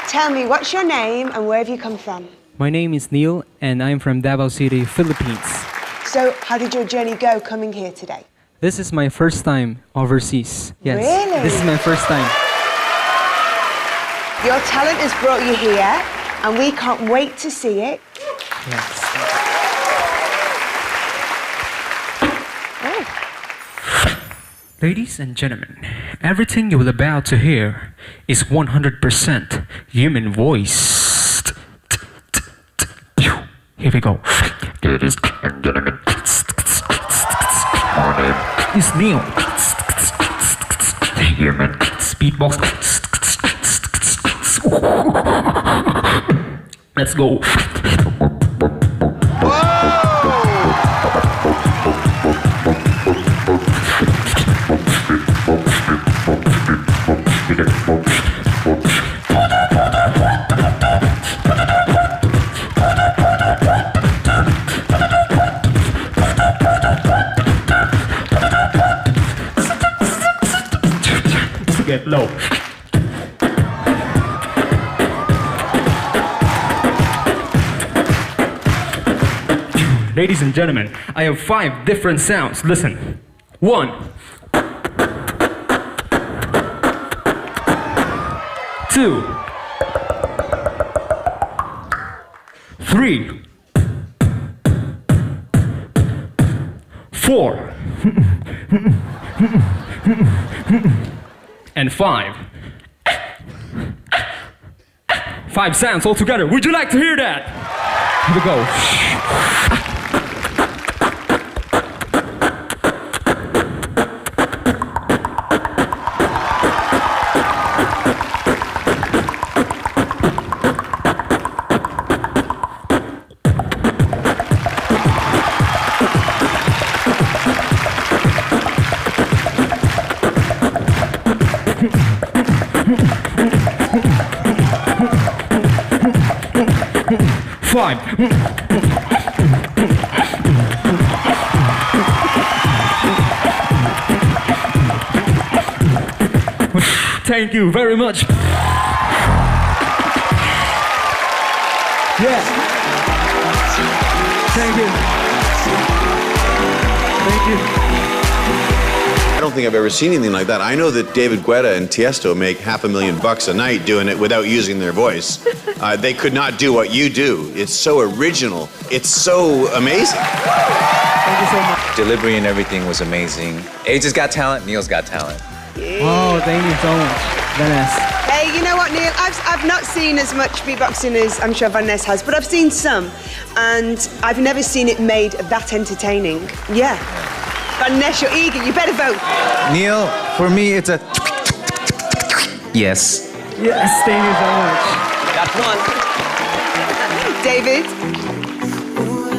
Tell me, what's your name and where have you come from? My name is Neil and I'm from Davao City, Philippines. So, how did your journey go coming here today? This is my first time overseas. Yes. Really? This is my first time. Your talent has brought you here and we can't wait to see it. Yes. Ladies and gentlemen, everything you will about to hear is 100% human voice. Here we go. Ladies and gentlemen, my name is Neil. Human speedbox. Let's go. Get low. Ladies and gentlemen, I have 5 different sounds. Listen. 1, 2, 3, 4, and 5. 5 sounds all together. Would you like to hear that? Here we go. 5. Thank you very much. Yeah. Thank you. Thank you. I don't think I've ever seen anything like that. I know that David Guetta and Tiesto make $500,000 a night doing it without using their voice. They could not do what you do. It's so original. It's so amazing. Thank you so much. Delivery and everything was amazing. Age's got talent, Neil's got talent. Oh, thank you so much, Vanessa. Hey, you know what, Neil? I've not seen as much beatboxing as I'm sure Vanessa has, but I've seen some, and I've never seen it made that entertaining. Yeah. Vanessa, you're eager. You better vote. Neil, for me, it's a yes. Yes, thank you so much. Got one. David?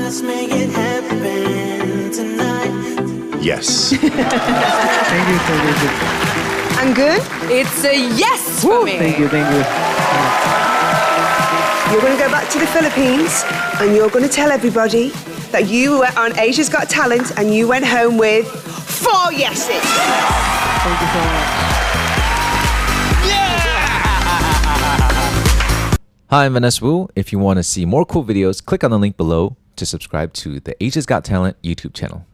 Let's make it happen tonight. Yes. Thank you so much. And good? It's a yes for me. Thank you, thank you. You're going to go back to the Philippines and you're going to tell everybody that you were on Asia's Got Talent and you went home with 4 yeses. Thank you so much. Hi, I'm Vanessa Wu. If you want to see more cool videos, click on the link below to subscribe to the Asia's Got Talent YouTube channel.